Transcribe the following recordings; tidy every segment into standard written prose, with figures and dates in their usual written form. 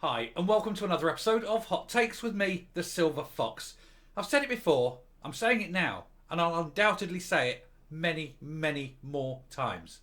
Hi, and welcome to another episode of Hot Takes with me, the Silver Fox. I've said it before, I'm saying it now, and I'll undoubtedly say it many, many more times.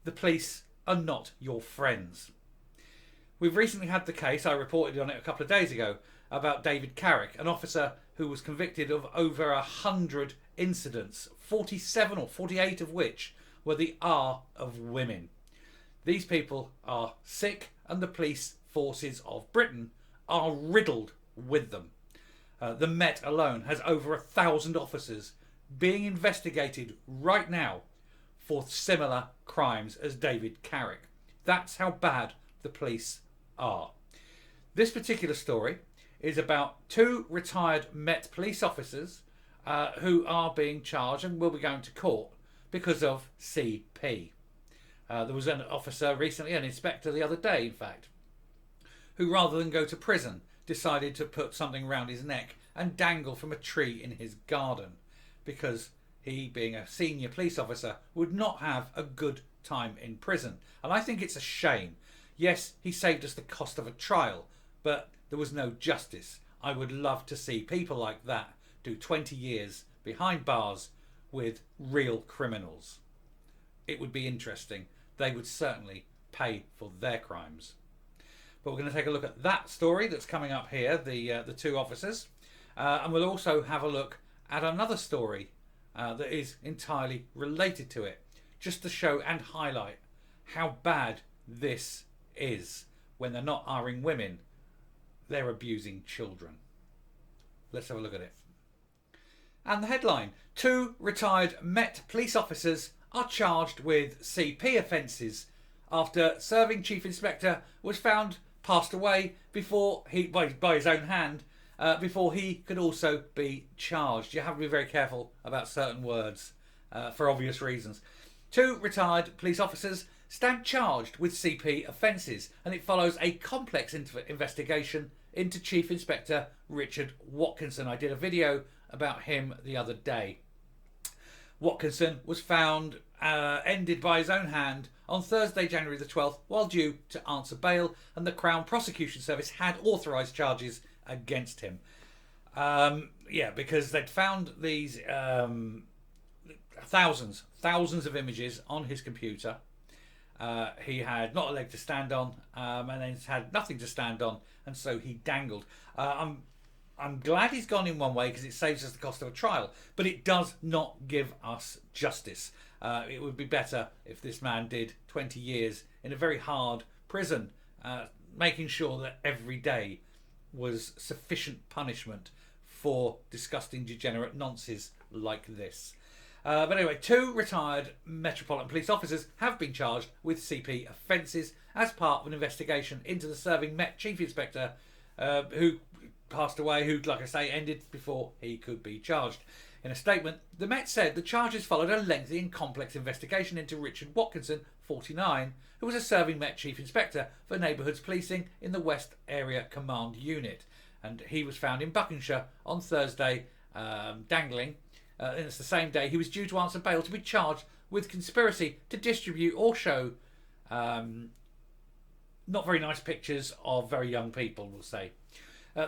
The police are not your friends. We've recently had the case, I reported on it a couple of days ago, about David Carrick, an officer who was convicted of over 100 incidents, 47 or 48 of which were the R of women. These people are sick, and the police forces of Britain are riddled with them. The Met alone has over 1,000 officers being investigated right now for similar crimes as David Carrick. That's how bad the police are. This particular story is about two retired Met police officers who are being charged and will be going to court because of CP. There was an officer recently, an inspector the other day, in fact, who rather than go to prison decided to put something round his neck and dangle from a tree in his garden because he, being a senior police officer, would not have a good time in prison. And I think it's a shame. Yes, he saved us the cost of a trial, but there was no justice. I would love to see people like that do 20 years behind bars with real criminals. It would be interesting. They would certainly pay for their crimes. But we're going to take a look at that story that's coming up here, the two officers. And we'll also have a look at another story that is entirely related to it, just to show and highlight how bad this is. When they're not R-ing women, they're abusing children. Let's have a look at it. And the headline: two retired Met police officers are charged with CP offences after serving chief inspector was found passed away before he by his own hand before he could also be charged. You have to be very careful about certain words for obvious reasons. Two retired police officers stand charged with CP offences, and it follows a complex investigation into Chief Inspector Richard Watkinson. I did a video about him the other day. Watkinson was found ended by his own hand on Thursday, January the 12th, while due to answer bail, and the Crown Prosecution Service had authorised charges against him. Because they'd found these thousands of images on his computer. He had not a leg to stand on, and then had nothing to stand on, and so he dangled. I'm glad he's gone in one way because it saves us the cost of a trial, but it does not give us justice. It would be better if this man did 20 years in a very hard prison, making sure that every day was sufficient punishment for disgusting, degenerate nonsense like this. But anyway, two retired Metropolitan Police officers have been charged with CP offences as part of an investigation into the serving Met Chief Inspector who passed away, who, like I say, ended before he could be charged. In a statement, the Met said the charges followed a lengthy and complex investigation into Richard Watkinson, 49, who was a serving Met Chief Inspector for Neighbourhoods Policing in the West Area Command Unit. And he was found in Buckinghamshire on Thursday, dangling. And it's the same day he was due to answer bail to be charged with conspiracy to distribute or show not very nice pictures of very young people, we'll say.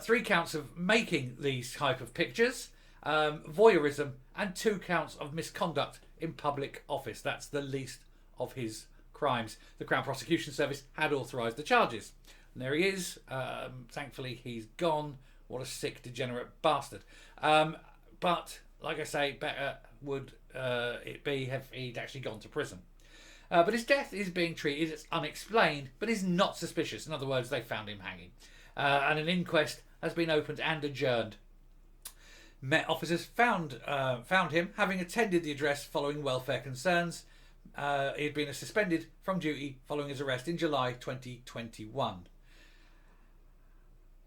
3 counts of making these type of pictures, voyeurism, and 2 counts of misconduct in public office. That's the least of his crimes. The Crown Prosecution Service had authorised the charges. And there he is. Thankfully, he's gone. What a sick, degenerate bastard. But, like I say, better would it be if he'd actually gone to prison. But his death is being treated as unexplained, but is not suspicious. In other words, they found him hanging. And an inquest has been opened and adjourned. Met officers found him having attended the address following welfare concerns. He had been suspended from duty following his arrest in July 2021.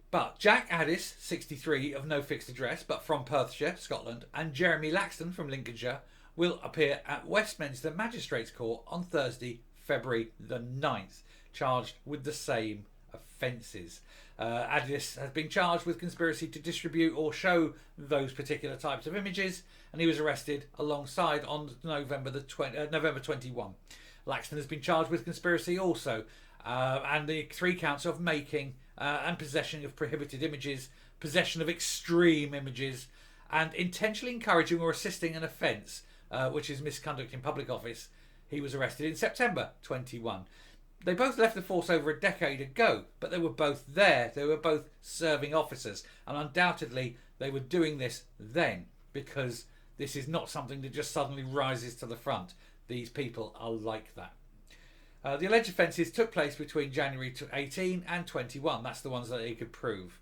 But Jack Addis, 63, of no fixed address, but from Perthshire, Scotland, and Jeremy Laxton from Lincolnshire will appear at Westminster Magistrates Court on Thursday, February the 9th, charged with the same offences. Addis has been charged with conspiracy to distribute or show those particular types of images, and he was arrested alongside on November 21. Laxton has been charged with conspiracy also, and the 3 counts of making and possession of prohibited images, possession of extreme images, and intentionally encouraging or assisting an offence, which is misconduct in public office. He was arrested in September 21. They both left the force over a decade ago, but they were both there. They were both serving officers, and undoubtedly they were doing this then, because this is not something that just suddenly rises to the front. These people are like that. The alleged offences took place between January 18 and 21. That's the ones that he could prove.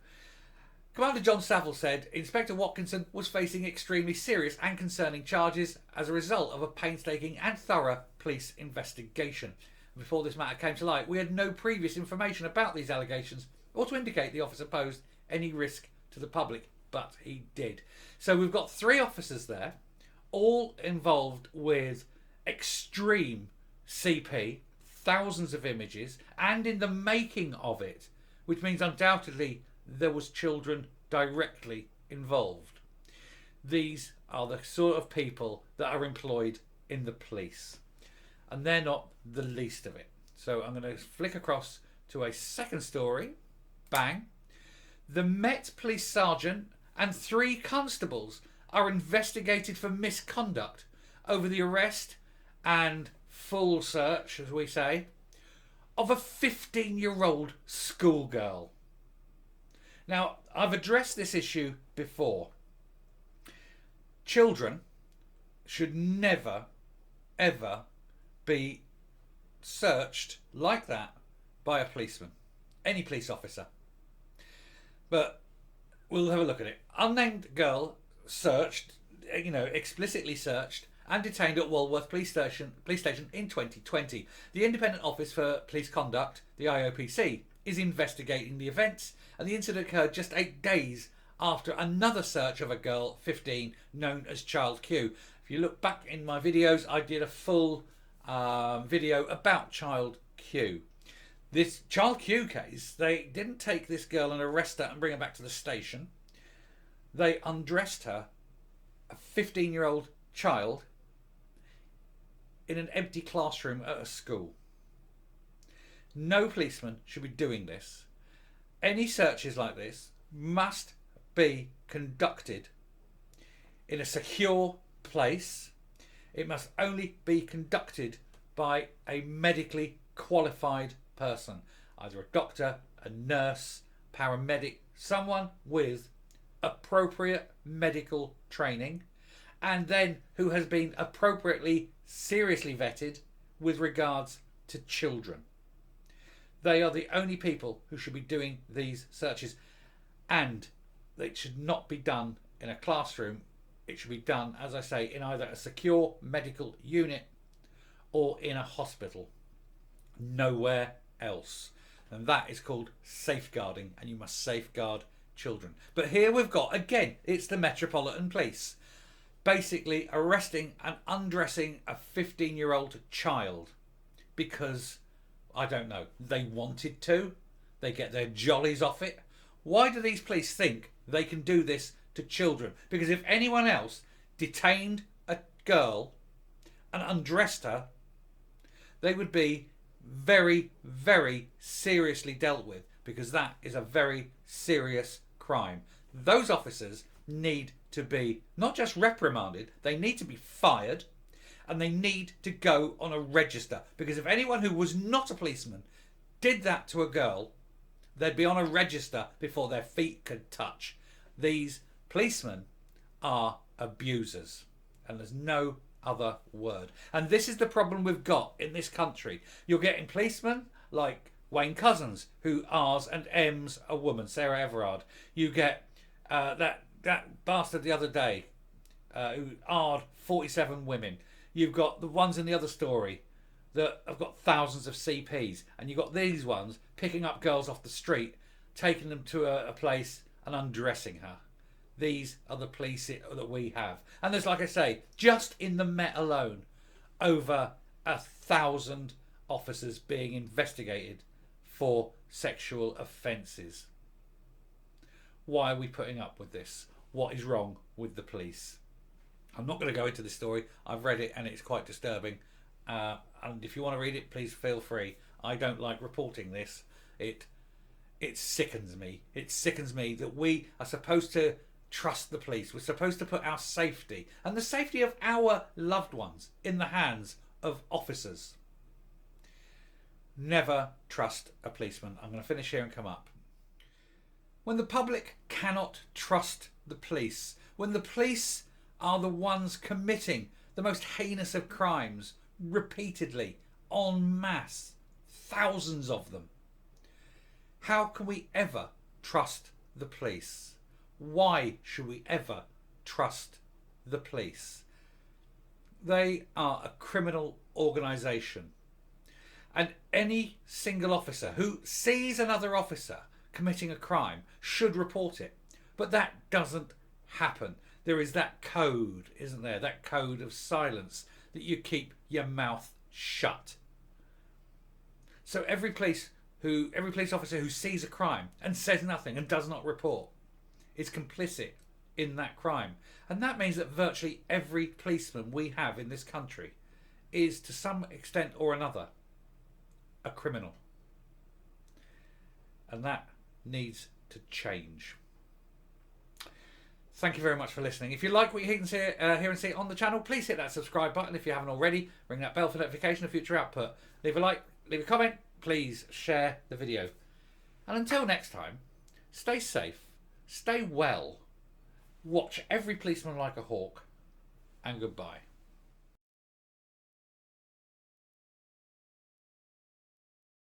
Commander John Saville said Inspector Watkinson was facing extremely serious and concerning charges as a result of a painstaking and thorough police investigation. Before this matter came to light, we had no previous information about these allegations or to indicate the officer posed any risk to the public, but he did. So we've got 3 officers there, all involved with extreme CP, thousands of images, and in the making of it, which means undoubtedly there was children directly involved. These are the sort of people that are employed in the police, and they're not the least of it. So I'm going to flick across to a second story. Bang. The Met Police Sergeant and 3 constables are investigated for misconduct over the arrest and full search, as we say, of a 15-year-old schoolgirl. Now, I've addressed this issue before. Children should never, ever be searched like that by a policeman, any police officer. But we'll have a look at it. Unnamed girl searched, explicitly searched and detained at Walworth Police Station in 2020. The Independent Office for Police Conduct, the IOPC, is investigating the events, and the incident occurred just 8 days after another search of a girl, 15, known as Child Q. If you look back in my videos, I did a full video about Child Q. This Child Q case, they didn't take this girl and arrest her and bring her back to the station. They undressed her, a 15-year-old child, in an empty classroom at a school. No policeman should be doing this. Any searches like this must be conducted in a secure place. It must only be conducted by a medically qualified person, either a doctor, a nurse, paramedic, someone with appropriate medical training, and then who has been appropriately seriously vetted with regards to children. They are the only people who should be doing these searches, and it should not be done in a classroom. It should be done, as I say, in either a secure medical unit or in a hospital. Nowhere else. And that is called safeguarding, and you must safeguard children. But here we've got, again, it's the Metropolitan Police basically arresting and undressing a 15-year-old child because, I don't know, they wanted to. They get their jollies off it. Why do these police think they can do this to children? Because if anyone else detained a girl and undressed her, they would be very, very seriously dealt with, because that is a very serious crime. Those officers need to be not just reprimanded, they need to be fired, and they need to go on a register, because if anyone who was not a policeman did that to a girl, they'd be on a register before their feet could touch. These policemen are abusers, and there's no other word. And this is the problem we've got in this country. You're getting policemen like Wayne Couzens, who R's and M's a woman, Sarah Everard. You get that bastard the other day who R'd 47 women. You've got the ones in the other story that have got thousands of CPs, and you've got these ones picking up girls off the street, taking them to a place and undressing her. These are the police that we have. And there's, like I say, just in the Met alone, over 1,000 officers being investigated for sexual offences. Why are we putting up with this? What is wrong with the police? I'm not going to go into this story. I've read it and it's quite disturbing. And if you want to read it, please feel free. I don't like reporting this. It it sickens me. It sickens me that we are supposed to trust the police. We're supposed to put our safety and the safety of our loved ones in the hands of officers. Never trust a policeman. I'm going to finish here and come up. When the public cannot trust the police, when the police are the ones committing the most heinous of crimes repeatedly, en masse, thousands of them, how can we ever trust the police? Why should we ever trust the police? They are a criminal organisation. And any single officer who sees another officer committing a crime should report it. But that doesn't happen. There is that code, isn't there? That code of silence, that you keep your mouth shut. So every police officer who sees a crime and says nothing and does not report is complicit in that crime. And that means that virtually every policeman we have in this country is, to some extent or another, a criminal. And that needs to change. Thank you very much for listening. If you like what you hear and see on the channel, please hit that subscribe button if you haven't already. Ring that bell for notification of future output. Leave a like, leave a comment, please share the video. And until next time, stay safe, stay well, watch every policeman like a hawk, and goodbye.